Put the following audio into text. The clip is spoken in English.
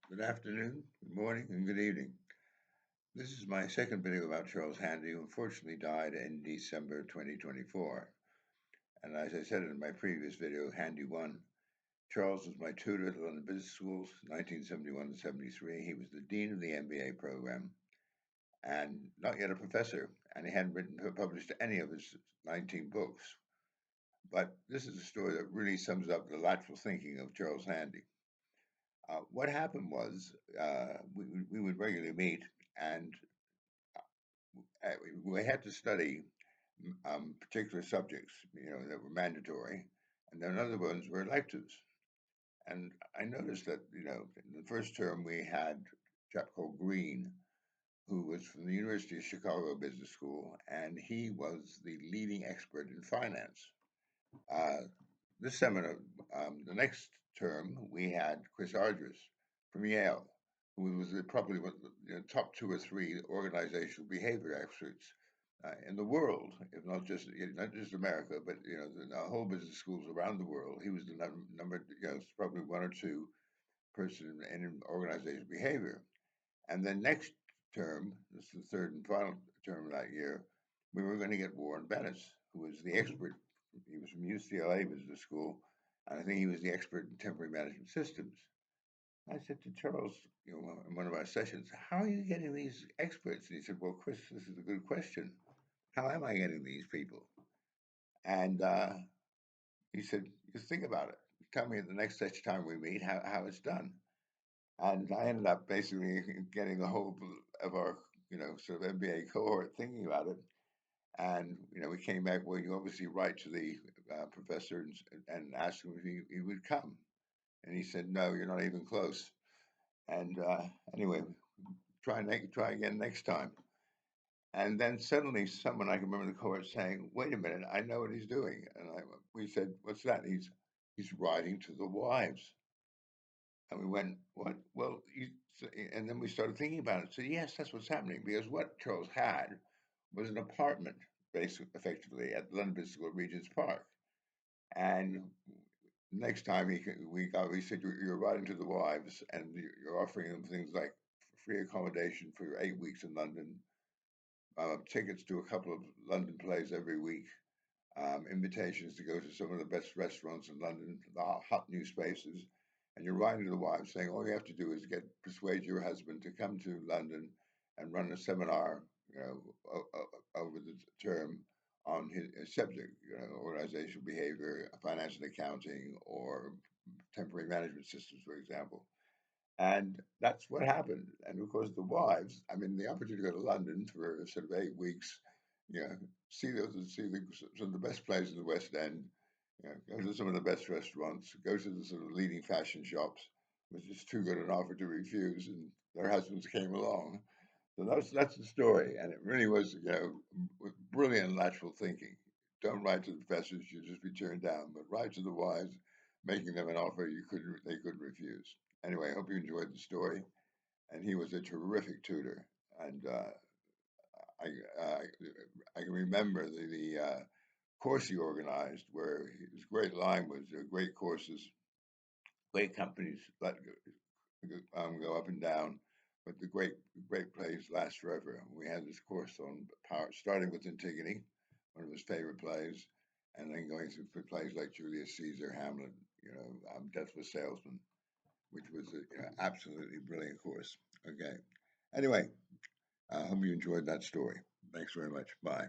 Good afternoon, good morning, and good evening. This is my second video about Charles Handy, who unfortunately died in December 2024. And as I said in my previous video, Handy 1, Charles was my tutor at the London Business Schools, 1971 to 73. He was the dean of the MBA program and not yet a professor, and he hadn't written or published any of his 19 books. But this is a story that really sums up the lateral thinking of Charles Handy. What happened was we would regularly meet, and uh, we had to study particular subjects, that were mandatory, and then other ones were electives. And I noticed that, in the first term we had a chap called Green, who was from the University of Chicago Business School, and he was the leading expert in finance. Uh, this seminar, the next term, we had Chris Ardress from Yale, who was probably one of the top two or three organizational behavior experts in the world, if not just America, but the whole business schools around the world. He was the number, probably one or two person in organizational behavior. And then next term, this is the third and final term of that year, we were going to get Warren Bennett, who was the expert. He was from UCLA Business School, and I think he was the expert in temporary management systems. I said to Charles, in one of our sessions, how are you getting these experts? And he said, well, Chris, this is a good question. How am I getting these people? And he said, just think about it. Tell me the next such time we meet how it's done. And I ended up basically getting the whole of our, sort of MBA cohort thinking about it. And, we came back, well, you obviously write to the professor and ask him if he would come. And he said, no, you're not even close. And anyway, try again next time. And then suddenly someone, I can remember the cohort saying, wait a minute, I know what he's doing. And we said, what's that? He's writing to the wives. And we went, what? Well, and then we started thinking about it. So yes, that's what's happening, because what Charles had was an apartment, basically, effectively, at London Business School, Regent's Park. And next time we said, you're writing to the wives, and you're offering them things like free accommodation for 8 weeks in London, tickets to a couple of London plays every week, invitations to go to some of the best restaurants in London, the hot new spaces, and you're writing to the wife saying all you have to do is persuade your husband to come to London and run a seminar, over the term on his subject, organizational behavior, financial accounting, or temporary management systems, for example. And that's what happened. And of course, the wives, I mean, the opportunity to go to London for sort of 8 weeks, you know, some of the best places in the West End, go to some of the best restaurants, go to the sort of leading fashion shops, was just too good an offer to refuse. And their husbands came along. So that's the story. And it really was, brilliant lateral thinking. Don't write to the professors, you'll just be turned down, but write to the wives, making them an offer they couldn't refuse. Anyway, I hope you enjoyed the story. And he was a terrific tutor. And I, uh, I can remember the course he organized, where his great line was, great courses, great companies go up and down, but the great plays last forever. We had this course on power, starting with Antigone, one of his favorite plays, and then going through plays like Julius Caesar, Hamlet, Death of a Salesman, which was an absolutely brilliant course. Okay. Anyway, I hope you enjoyed that story. Thanks very much. Bye.